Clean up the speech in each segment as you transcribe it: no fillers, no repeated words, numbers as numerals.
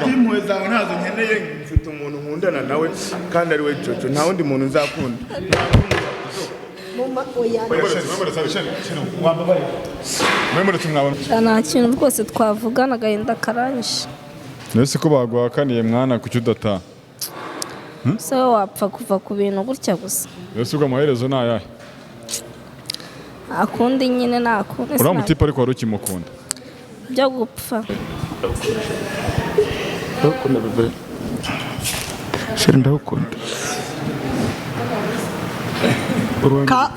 impuhwe zawe ntazo nkeneye mfite umuntu nkundana nawe kandi ari we Jojo nta wundi muntu nzakunda nta kintu rwose twavugana agahinda karanyishe. Nese ko baguhakaniye mwana kuki udataha? Se wapfa kuva ku bintu gutya gusa. Ese ubwo amaherezo ni ayahe? Akundi nyine nakundi. Uriya mutipe ariko wari ukimukunda? Byo gupfa. Ndakunda bebe. Sheri ndakunda. Ka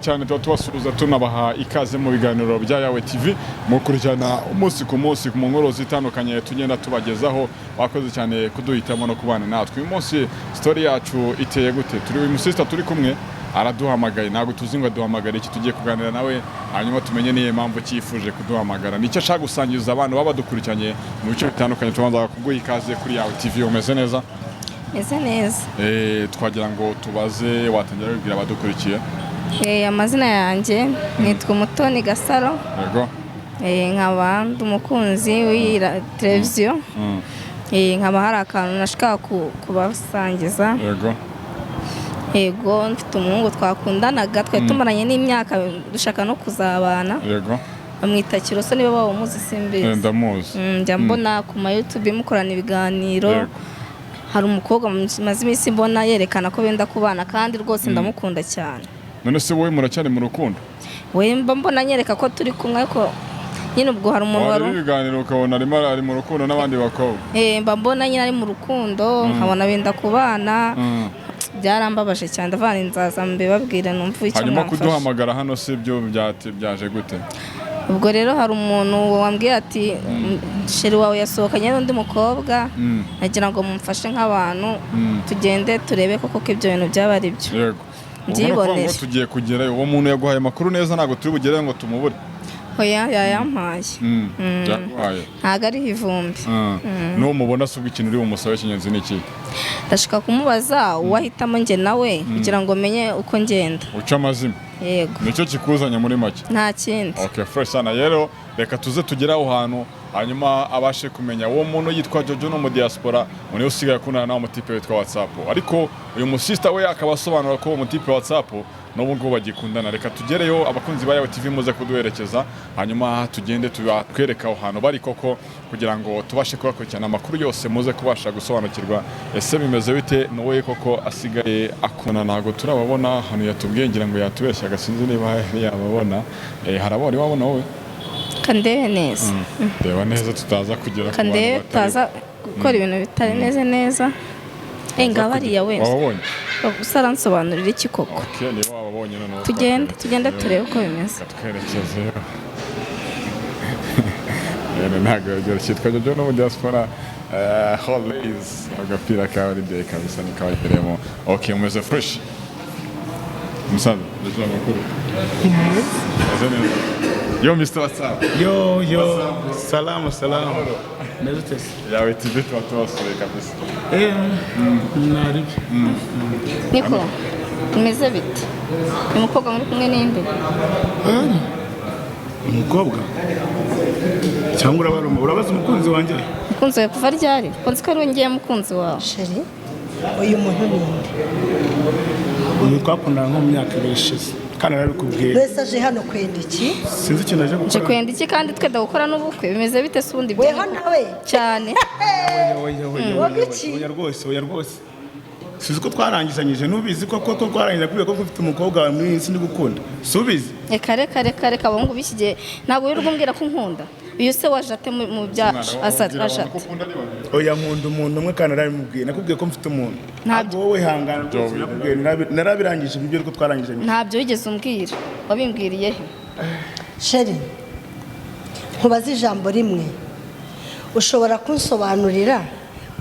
cyane tubasuhuza tunabaha ikaze mu biganiro bya Yawe TV mukurikirana umunsi ku munsi ku mungorozi itandukanye tugenda tubagezaho. Bakoze cyane kuduhitamo no kubana natwe. Uyu munsi story yacu iteye gute? Turi uyu musista turi kumwe araduhamagaye, ntabwo tuzi ngo aduhamagare iki, tugiye kuganira nawe hanyuma tumenye niye mpamvu cyifuje kuduhamagara. Nicyo ashaka gusangiza abantu baba badukurikiranye mu bice bitandukanye. Tubanza kuguha ikaze kuri Yawe TV. Umeze neza? Meze neza. Twagira ngo tubaze watangira kubwira abadukurikiye. Amazina yanjye nitwa Mutoni Gasaro. Yego. Nkaba ndi umukunzi w'iyi televiziyo. Nkaba hari akantu nashaka kubasangiza. Yego. Yego, mfite umuhungu twakundanaga, twari tumaranye n'imyaka dushaka no kuzabana. Yego. Bamwita Kiroso, niba bamuzi simbizi. Ndamuzi. Njya mbona ku ma YouTube mukorana ibiganiro. Hari umukobwa maze iminsi mbona yerekana ko benda kubana kandi rwose ndamukunda cyane. None se wowe muracyari mu rukundo? We mbona nyereka ko turi kumwe ko nyine ubwo hari umuntu wari ibiganiro ukabona ari mu rukundo n'abandi bakobwa. Mbona nyine ari mu rukundo nkabona benda kubana. Byarambabaje cyane ndavana inzaza mbibabwira numva icyo hanyuma kuduhamagara hano se byo byaje gute? Ubwo rero hari umuntu wambwiye ati sheri wawe yasohokanye n'undi mukobwa nagira ngo mumfashe nk'abantu tugende turebe koko ko ibyo bintu byaba ari byo. Yego. Ndibonera tugiye kugerayo. Uwo muntu yaguhaye amakuru neza ntabwo turi bugereyo ngo tumubure? Oya yayampaye. Yaguhaye ntabwo ari ivumbi. N'uwo mubona se ubwo ikintu uri bumusabe cy'ingenzi ni iki? Ndashaka kumubaza uwahitamo njye nawe kugira ngo menye uko ngenda. Uca amazima? Yego. Nicyo kikuzanya muri make? Nta kindi. Okay, fresh sana. Rero reka tuze tugera aho hantu hanyuma abashe kumenya uwo muntu yitwa Jojo no mu diaspora undi usigaye akundana na umutipe witwa WhatsApp. Ariko uyu musista we akaba asobanura ko umutipe WhatsApp n'ubu ngo bagikundana. Reka tugereyo abakunzi ba Yawe TV muze kuduherekeza hanyuma tugende twereka aho hantu bari koko kugira ngo tubashe kubakurikirana amakuru yose muze kubasha gusobanukirwa ese bimeze bite n'uwe koko asigaye akundana. Ntabwo turababona hano yatubwiye ngira ngo yatubeshya agasinzi niba yababona. Harabari wabona wowe? Kandebe neza. Reba neza tutaza kugera ku bantu batari. Kandebe taza gukora ibintu bitari neza. Ngabariya wese. Wabonye? Usaransobanurira iki koko? Okay, niba wabonye none. Tugende turebe uko bimeze. Twerekezeyo. Ntabwo cyitwa Jojo no mu diaspora. Holidays agapira kawe ari kabisa nikabageremo. Okay, umeze fresh. Musaza, Jojo makuru. Yo Mr. WhatsApp. Yo. Salama. Nezute. Yawe TV twasure kabisa. Nari. Niko. Umeze bite? Umukobwa muri kumwe n'inde? Umukobwa? Cyangwa urabaza umukunzi wanjye? Umukunzi wawe kuva ryari? Konzi ko ari ngiye mukunzi wawe. Sheri, uyu muntu ni nde? Uyu twakundana nko mu myaka 2 ishize. Kandi narabikubwiye. Mbese aje hano kwenda iki? Sinzi ikintu aje gukora. Kwenda iki kandi twenda gukora n'ubukwe bimeze bite se ubundi byo? Weho nawe cyane. Oya rwose. Sinzi ko twarangizanyije nubizi ko twarangije kubera ko ufite umukobwa wawe muri isi ndi gukunda. Subizi? Reka abahungu bishyigiye ntabwo wirirwa umbwira ko nkunda. Uyu se wajate mu byacu ashate. Oya nkunda umuntu umwe kandi narabimubwiye nakubwiye ko mfite umuntu. Ntabwo wowe hangana nakubwiye narabirangije ibyo ko twarangizanyije. Ntabyo wigeze umbwira. Wabimbwiriye he? Sheri, nkubaza ijambo rimwe. Ushobora kunsobanurira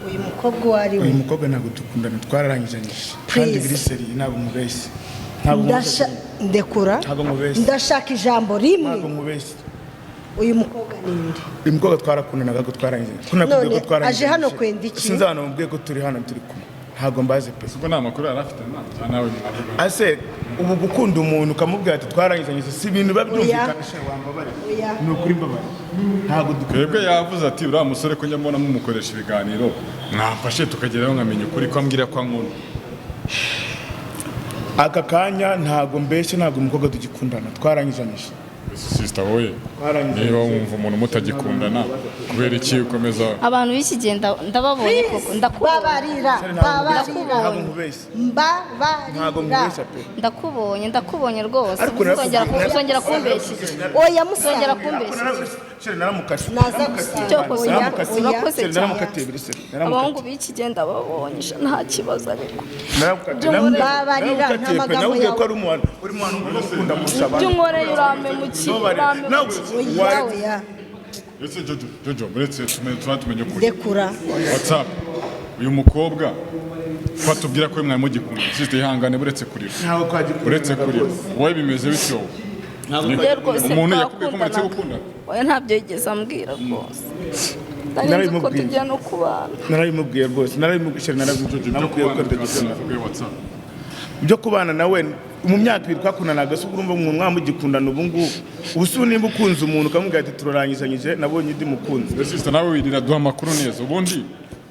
uyu mukobwa uwo ari we? Uyu mukobwa ntabwo dukundana twararangizanyije. Kandi biri seri ntabwo mubeshye. Ndekura. Ndashaka ijambo rimwe. Ntabwo mubeshye. Uyu mukobwa ninde? Uyu mukobwa twarakundanaga ko twarangizanyije. None aje hano kwenda iki? Sinzi hano mubwiye ko turi hano turi kumwe. ntago mbazi pe ubwo nta makuru yari afite nawe ase ubu gukunda umuntu ukamubwira ati twarangizanyije si ibintu babyumvikanisha wambabare ni ukuri mbabare ntago twebwe yavuze ati uriya musore ko njya mbona mumukoresha ibiganiro mwamfashe tukageraho nkamenya ukuri ko ambwira ko ankunda aka kanya ntago mbeshye ntago umukobwa tugikundana twarangizanyije sister wowe niba wumva umuntu mutagikundana kubera iki ukomeza abantu b'iki gihe ndababonye koko babarira ndakubonye rwose uzongera kumbeshya oya uzongera kumbeshya abahungu b'iki gihe ndababonye nta kibazo ariko babarira nk'amagambo yawe by'unkoreye urame mu ese Jojo buretse tumenye ukuri dekura WhatsApp uyu mukobwa twatubwira ko mwari mugikunda sister ihangane buretse kurira wowe bimeze bityo umuntu yakubwiye ko muretse gukunda oya ntabyo yigeze ambwira rwose nari ko tujya no kubana narabimubwiye rwose narabimubwiye ko ndagikunda byo kubana nawe mu myaka 2 twakundanaga se urumva umuntu mwamugikundana ubu ngubu ubusu nimba ukunze umuntu ukamubwira ati turarangizanyije nabonye ndi mukunzi sister nawe wirira duha amakuru neza ubundi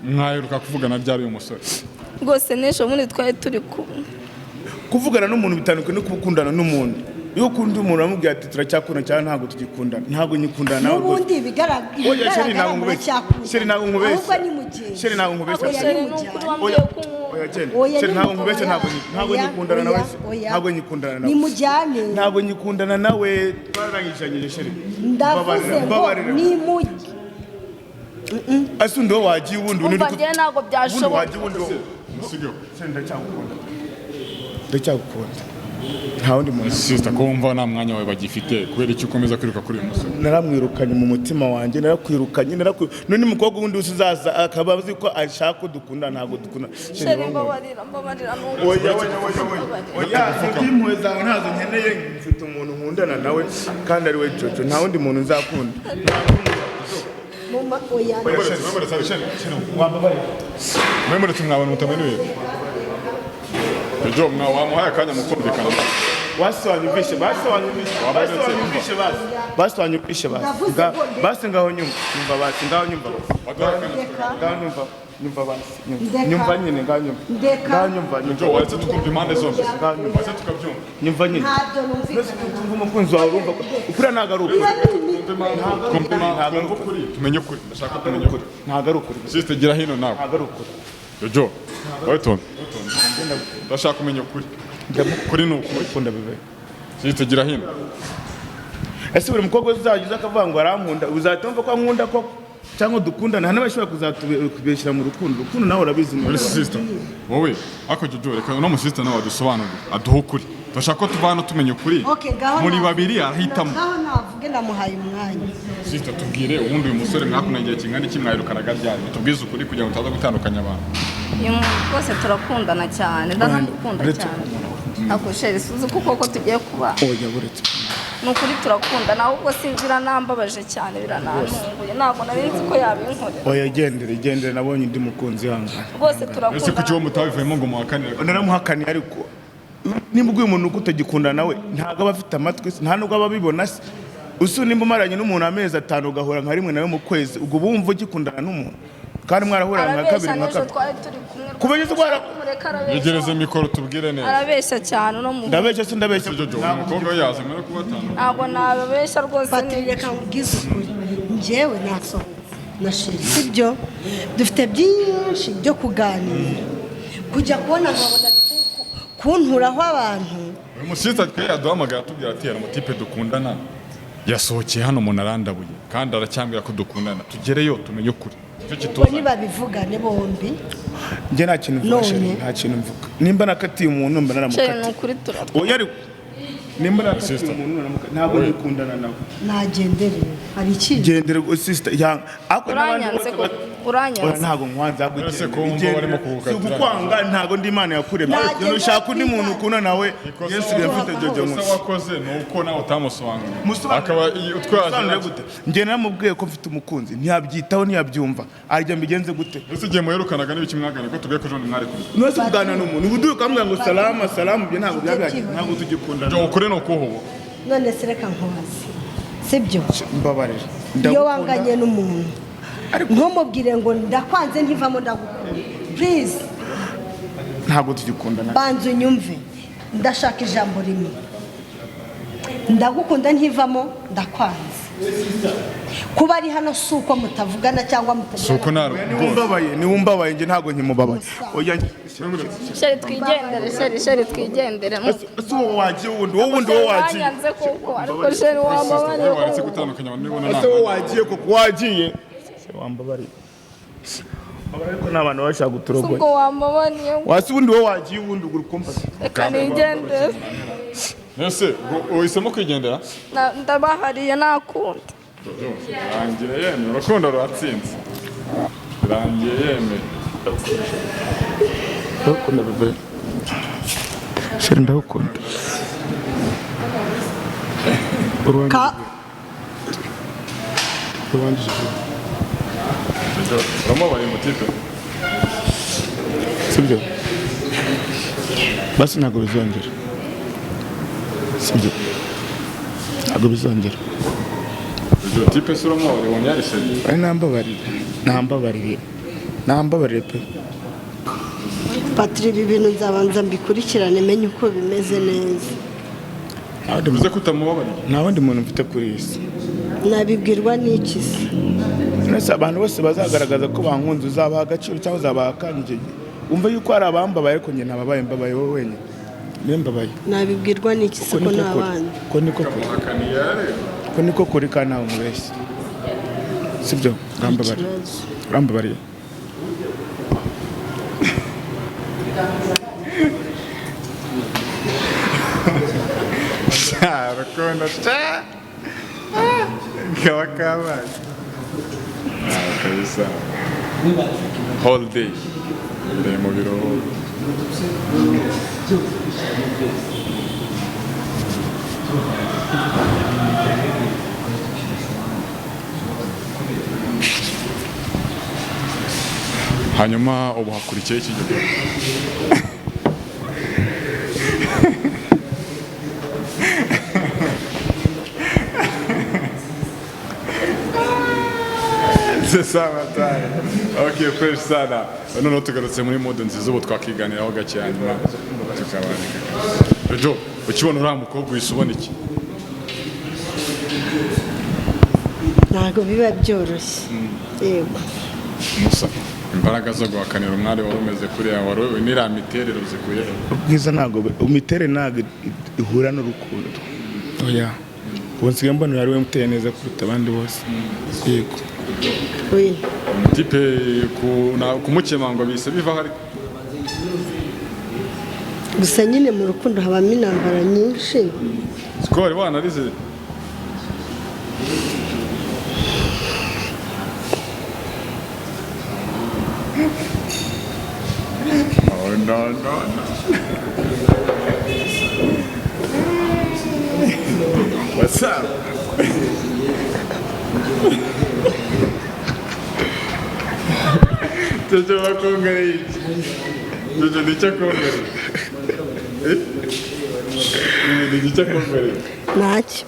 mwaheruka kuvugana byari uyu musore rwose n'ejo bundi twari turi kuvugana n'umuntu bitandukanye no gukundana n'umuntu iyo ukunda umuntu uramubwira ati turacyakunda cyane ntabwo tugikundana ntabwo nyikundana nawe n'ubundi bigaragara ntabwo nkubeshya ntabwo nkubeshya ntabwo nyikundana nawe ntabwo nyikundana nawe nimujyane ntabwo nyikundana nawe twarangizanyije sheri ndavuze ngo nimujye asundi wo wagiye ubundi umva njye ntabwo byashoboka ndacyagukunda nta wundi muntu sister ko wumva nta mwanya wawe bagifite kubera icyo ukomeza kwiruka kuri uyu musore naramwirukanye mu mutima wanjye narakwirukanye none umukobwa wundi uzaza akaba azi ko ashaka ko dukunda ntabwo dukunda sheri mbabarira oya impuhwe zawe ntazo nkeneye mfite umuntu nkundana nawe kandi ari we Jojo nta wundi muntu nzakunda mwemuretse mwabona mutamenuye Jojo wamuhaye akanya mukumvikana waswanyumvishe basi ngaho nyumva basi ngaho nyumva nyumva nyine ngaho nyumva Jojo waretse tukumva impande zombi waretse tukabyumva nyumva nyine ntabwo umukunzi wawe urumva ukuri ntabwo ari ukuri tumenye ukuri ndashaka kumenya ukuri ntabwo ari ukuri sister gira hino nawe ntabwo ari ukuri Jojo waitonde ndashaka kumenya ukuri kuri ni ukuri ukunda bibe sister gira hino ese buri mukobwa uzagize akavuga ngo arankunda uzatumva ko ankunda ko cyangwa dukundana hano bashobora kuzatubeshyira mu rukundo nawe urabizi muri sister wowe ako Jojo reka no mu sister nawe adusobanurire aduho ukuri ndashaka ko tuvana tumenya ukuri muri babiri ahitamo ngaho navuge ndamuhaye umwanya sister tubwire ubundi uyu musore mwakuna igihe kingana iki mwayirukanaga ryari tubwize ukuri kugira ngo utaza gutandukanya abantu uyu muntu rwose turakundana cyane ndanamukunda cyane ako sheri suzi kuko tugiye kuba oya buretse ni ukuri turakundana ahubwo sinzira nambabaje cyane biranantunguye ntabwo nari nzi ko yabinkorera oya gendere nabonye ndi mukunzi hanga rwose turakundana ese kuki wo mutabivuyemo ngo muhakanire naramuhakaniye ariko nimba uguye umuntu uko utagikundana nawe ntabwo aba afite amatwi se nta nubwo aba abibona se usu nimba umaranye n'umuntu amezi 5 ugahura nka rimwe nawe mu kwezi ubwo bumva ugikundana n'umuntu kandi mwarahura nka kabiri nka kabiri kubegeza kwara yegereze mikoro tubwire neza arabeshya cyane no mu ndabeshya Jojo umukobwa yaza mero kubatanga ntabwo nababeshya rwose patireka ubwize ukuri njyewe naso na sheri sibyo dufite byinshi byo kuganira kujya kubona nkabona kunturaho abantu uyu musita twe yaduhamagara tubwira ati yari umutipe dukundana yasohokeye hano umuntu arandabuye kandi aracyambwira ko dukundana tugereyo tumenye ukuri niba bivugane bombi njye nta kintu mvuga nta kintu mvuga nimba nakatiye umuntu mba naramukatiye ni ukuri turakora oya ariko nimba nakasiye umuntu ntabwo nikundana nawe nagendere hari ikindi gendere sister yang ako uranyanze ko uranyanze ntabwo nkwanza ese ko wumva barimo kugukatira kukwanga ntabwo ndi Imana yakuremye iyo ushaka undi muntu ukunda nawe Yesu yafite jojo ikosa wakoze nuko nawe utamusobanurira akaba utwaje gute njye namubwiye ko mfite umukunzi ntiyabyitaho ntiyabyumva arya mbigenze gute ese igihe muherukanaga n'ibiki mwagana ko tugiye kujonda mwari kuri nose kuganira n'umuntu ubuduye ukambwira ngo salamu byo ntabwo byabyaje ntabwo tugikundana byo ukuri no kuhubo none se reka nkubaze sibyo mbabarira iyo wanganye n'umuntu ntumubwire ngo ndakwanze ntivamo ndagukunda please ntabwo tugikundana banza unyumve ndashaka ijambo rimwe ndagukunda ntivamo ndakwanze kuba ari hano si uko mutavugana cyangwa suko naro niwumbabaye njye ntabwo nkimubabaye oya sheri twigendere sheri twigendere ese wowe wagiye wowe wagiye uranyanze kuko ariko sheri wambabariye waretse gutandukanya abantu nibona ese wowe wagiye kuko wagiye wambabariye ariko n'abantu bashaka guturogoya ubwo wambabariye wasi ubundi wowe wagiye ubundi ugura ukumfasha reka nigendere ese uhisemo kwigendera ndabahariye nakunda rangiye yeme urukundo ruratsinze rangiye yeme ndakunda bebe sheri ndakunda uramubaye mutipe sibyo basi ntabwo bizongera sibyo ntabwo bizongera ibyo tipe se uramubaye wongera iseri ari nambabarire pe patiri ibi bintu nzabanza mbikurikirane menye uko bimeze neza bivuze ko utamubabariye nta wundi muntu mfite kuri iyi si nabibwirwa n'iki se nese abantu bose bazagaragaza ko bankunze uzabaha agaciro cyangwa uzabaha akangege wumva yuko hari abambabaye ariko njye ntababaye mbabaye wowe wenyine niyo mbabaye nabibwirwa n'iki se ko n'abandi ko niko kuri kandi ntawe umubeshye sibyo urambabariye rukundo kaba kabaye kabisa holiday ndi mu biruhuko hanyuma ubu hakurikiye iki gihe sawa tayari okay fresh sana noneho tugarutse muri mode nziza ubu twakiganiraho gake hanyuma tukabanika Jojo ukibona uriya mukobwa uhise ubona iki ntabwo biba byoroshye yego musa imbaraga zo guhakanira umwari wari umeze kuriya wari wewe n'iriya miterere uzikuye ubwiza ntabwo imiterere ntabwo ihura n'urukundo oya ubu nsigaye mbona ari we muteye neza kuruta abandi bose yego tipe kumukema ngo bise bivaho ariko gusa nyine mu rukundo habamo intambara nyinshi siko wari wanarize no what's up Jojo bakongere iki Jojo nicyo kongere nicyo kongere ntacyo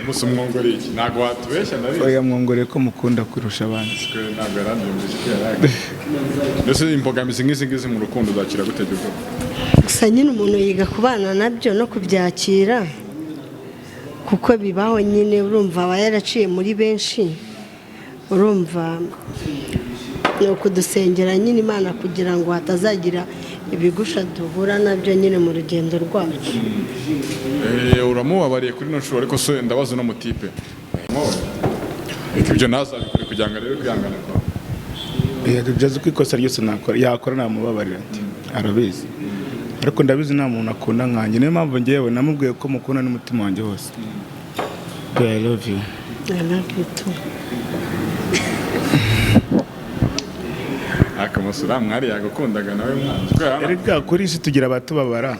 musa umwongore iki ntabwo watubeshya ndabizi oya mwongore ko mukunda kurusha abandi ntabwo yarambyumvise ko yaraga mbese imbogamizi nk'izi ngizi mu rukundo uzakira gute Jojo gusa nyine umuntu yiga kubana nabyo no kubyakira kuko bibaho nyine urumva aba yaraciye muri benshi urumva ni ukudusengera nyine Imana kugira ngo hatazagira ibigusha duhura nabyo nyine mu rugendo rwacu uramubabariye kuri ino nshuro ariko so ndabaza uno mutipe ibyo ntazabikore kugira ngo arebe kwihangana kwawe byaze ko ikosa ryose yakora namubabarira ati arabizi ariko ndabizi nta muntu akunda nkanjye, niyo mpamvu ngewe namubwiye ko mukunda n'umutima wanjye wose. I love you. I love you too. Akamusura mwari yagukundaga nawe mwana. Erega kuri isi tugira abatubabara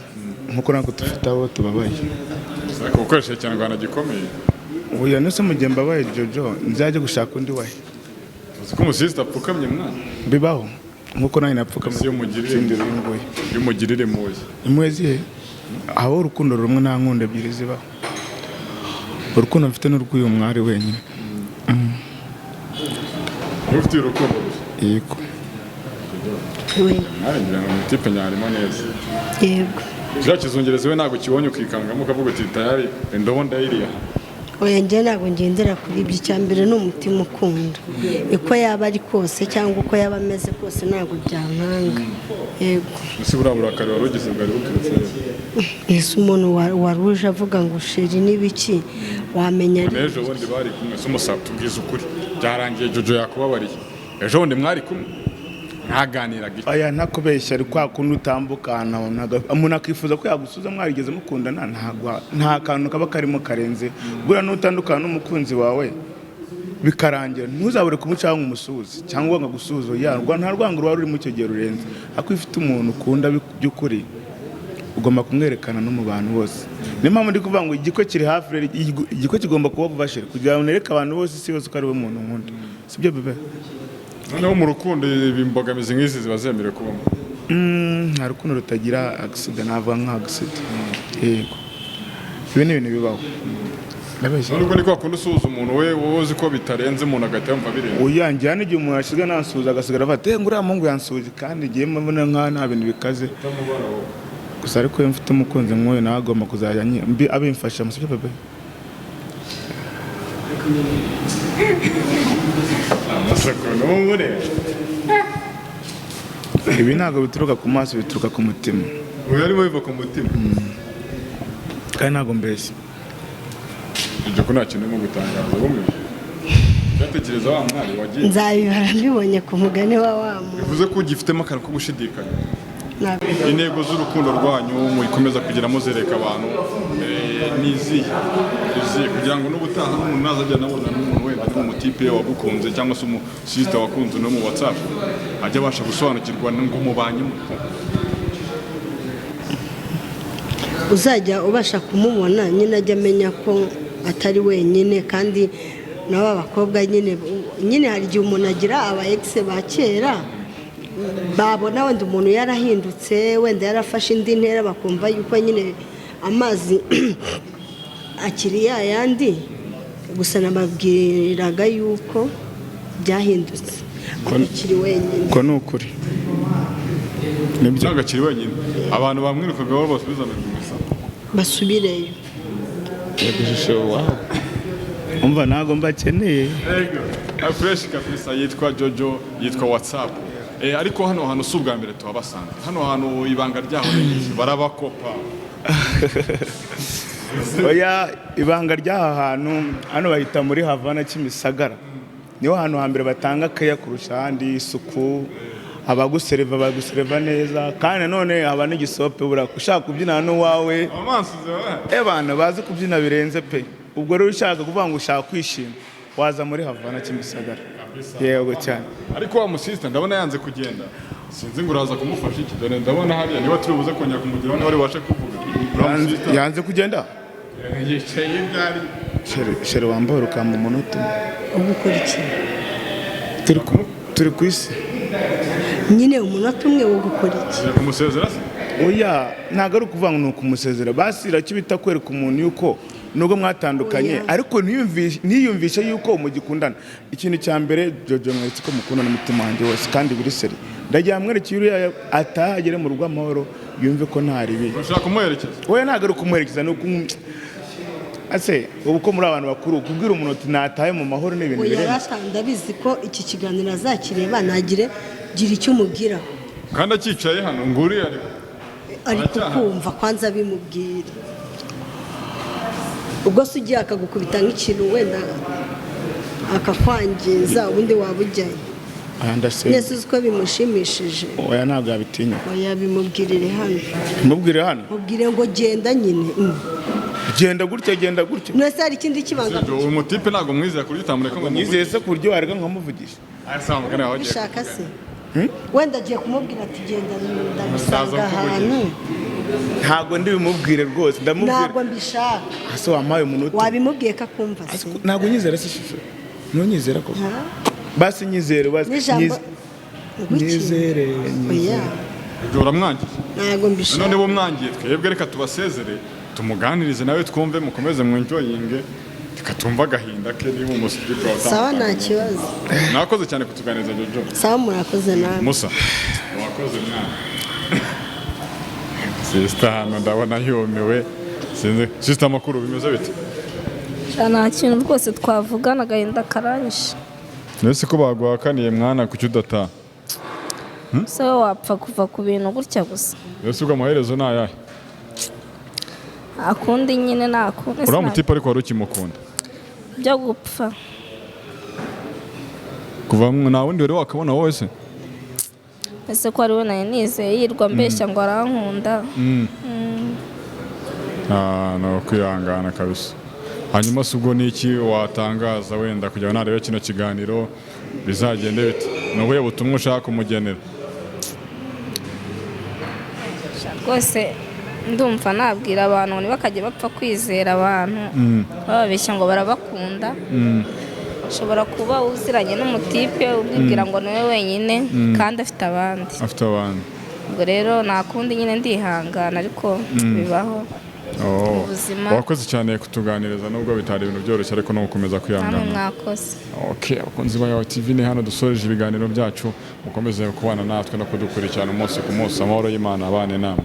nkuko nako dufite abo tubabaye. Ariko ukoresha ikinyarwanda gikomeye. Uyu nese mu gihe mbabaye Jojo nzaje gushaka undi wahe. Uzi ko umusista apfukamye mwana. Bibaho nkuko nawe napfukamye. Iyo mugirire muye. Imwezi aho urukundo rumwe nta nkunda ebyiri zibaho. Urukundo mfite n'urw'uyu mwari wenyine. Ufite urukundo. Yego. Ari ngira ngo tipe nyarimo neza. Yego. Kiriya kizungereza we ntabwo kibonye ukikangamo ukavuga uti tayari indobo ndayiriya. Oya njye ntabwo ngendera kuri ibyo, icya mbere ni umutima ukunda, uko yaba ari kose cyangwa uko yaba ameze kose ntabwo byankanga. Yego. Ese buriya burakari wari ugize bwari buturutse ese umuntu waruje avuga ngo sheri n'ibiki wamenya ari ejo bundi bari kumwe se umusaba tubwiza ukuri byarangiye Jojo yakubabariye ejo bundi mwari kumwe ntaganiraga iki? Aya ntakubeshya ari kwa kundi utambukana umuntu akifuza ko yagusuza mwarigeze mukundana, nta kantu kaba karimo karenze. Buriya n'utandukana n'umukunzi wawe bikarangira ntuzabure kumucaho umusuzi cyangwa ngo agusuze, nta rwango ruba ruri mu cyo gihe rurenze. Ako ifite umuntu ukunda by'ukuri ugomba kumwerekana no mu bantu bose. Niyo mpamvu ndi kuvuga ngo igiko kiri hafi, igiko kigomba kuba bubashire kugira ngo nereke abantu bose isi yose ko ari we muntu nkunda, sibyo bebe? Noneho mu rukundo imbogamizi nk'izi ziba zemerewe kubamo. Nta rukundo rutagira accident, navuga nka accident. Yego, ibi ni ibintu bibaho. Nubwo ni kwa kundi usuhuza umuntu we wowe uzi ko bitarenze umuntu agahita yumva birenze. Uyanjye hano igihe umuntu yashiga nansuhuza agasigara avuga ngo uriya mungu yansuhuje kandi igihe mbona nta bintu bikaze. Gusa ariko iyo mfite umukunzi nk'uyu nawe agomba kuzajya abimfasha, musibye bebe? Ibi ntabwo bituruka ku maso, bituruka ku mutima. Uyu arimo biva ku mutima. Kandi ntabwo mbeshya. Ibyo ko nta kintu urimo gutangaza bumwe. Cyatekereza wa mwari wagiye. nzabibara mbibonye ku mugani wa wa muntu. Bivuze ko ugifitemo akantu ko gushidikanya. Intego z'urukundo rwanyu mukomeza kugira muzereka abantu nizihe kugira ngo n'ubutaha n'umuntu nazajya nabona n'umuntu wenda ari umutipe wagukunze cyangwa se umusista wakunze no mu WhatsApp ajya abasha gusobanukirwa ngo mubanyemo. Uzajya ubasha kumubona nyine ajya amenya ko atari wenyine, kandi nabo abakobwa nyine hari igihe umuntu agira aba ex ba kera babona wenda umuntu yarahindutse, wenda yarafashe indi ntera, bakumva yuko nyine amazi akiri yayandi. Gusa nababwiraga yuko byahindutse ko kiri wenyine. Ko n'ukuri nibyo agakiri wenyine. Abantu bamwirukaga bose bizanaga gusa basubireyo. Yego wow. Umva ntago mbakeneye. Yego. Fresh kabisa yitwa Jojo, yitwa WhatsApp. Ariko hano hantu si ubwa mbere tuhabasanga. Hano hantu ibanga ryaho ni barabakopa. Oya, ibanga ry'aha hantu hano bahita muri Havana Kimisagara. Niho hantu hambere batanga keya kurusha ahandi, isuku, abagusereva bagusereva neza, kandi none haba n'igisope bura ushaka kubyina n'uwawe. Bana bazi kubyina birenze pe. Ubwo rero ushaka kuvuga ngo ushaka kwishima waza muri Havana Kimisagara. Yego cyane. Ariko wa musista ndabona yanze kugenda. Sinzi ngo uraza kumufasha iki, dore ndabona hariya niba turi buze kongera kumugiraho niba ari washe kuvuga. Yanze kugenda? Yicaye byari. Shere wambaye urukamba umunota. Ubukora iki? Turi ku isi. Nyine umunota umwe wo gukora iki? Kumusezera se? Oya, ntago ari ukuvuga ngo ni ukumusezera. Basi iracyo kwereka umuntu yuko nubwo mwatandukanye ariko niyumvishe yuko mugikundana. Ikintu cya mbere Jojo mwese ko mukundana n'umutima wanjye wose kandi biri seri. Ndagiye amwerekeye uriya atahagere mu rugo amahoro yumve ko ntari bi. Urashaka kumuherekeza? Oya, ntago ari kumuherekeza nuko ase ubu ko muri abantu bakuru kubwira umuntu ati nataye mu mahoro n'ibintu birenze. Oya, ndabizi ko iki kiganiro azakireba gira icyo umubwira. Kandi akicaye hano nguri ariko kumva kwanza bimubwira. Ubwo se ugiye akagukubita nk'ikintu wenda akakwangiza ubundi waba ujyayo. Yesu uko bimushimishije oya ntabwo yabitinya oya bimubwirire hano mubwire hano mubwire ngo genda nyine genda gutya nose hari ikindi kibanga uyu mutipe ntabwo mwizera kurya utamureka ngo nyizeye se ku buryo warega nkamuvugisha bishaka se wenda agiye kumubwira ati genda ndagusanga ahantu ntabwo ndibimubwire rwose ndamubwira ntabwo mbishaka ase wampaye umunota wabimubwiye ko akumva se ntabwo nyizera se shusho ntunyizera ko basi nyizere basi nyizere oya uramwangiye ntabwo mbishaka none bo mwangiye twebwe reka tubasezere tumuganirize nawe twumve mukomeze mwenjoyinge tukatumva agahinda ke niba umusiripa wa sawa nta kibazo mwakoze cyane kutuganiriza Jojo sawa murakoze nawe Musa wakoze mwana sister hano ndabona yumiwe sinzi sister makuru bimeze bite nta kintu rwose twavugana agahinda karanyishe nese ko baguhakaniye mwana kuki udataha se wowe wapfa kuva ku bintu gutya gusa nese ubwo amaherezo ni ayahe akundi nyine nakundi uriya mutipe ariko wari ukimukunda byo gupfa kuva nta wundi wari wakabona wowe se ese ko ari we nari nizeye yirwa mbeshya ngo arankunda no kwihangana kabisa hanyuma se ubwo ni iki watangaza wenda kugira ngo narebe kino kiganiro bizagende bite ni ubuhe butumwa ushaka kumugenera rwose ndumva nabwira abantu ntibakajye bapfa kwizera abantu bababeshya ngo barabakunda ushobora kuba uziranye n'umutipe ubwibwira ngo niwe wenyine kandi afite abandi ubwo rero nta kundi nyine ndihangana ariko bibaho ubuzima wakoze cyane kutuganiriza nubwo bitari ibintu byoroshye ariko no gukomeza kwihangana namwe mwakoze abakunzi ba Yawe TV ni hano dusoreje ibiganiro byacu mukomeze kubana natwe no kudukurikirana umunsi ku munsi amahoro y'Imana abane namwe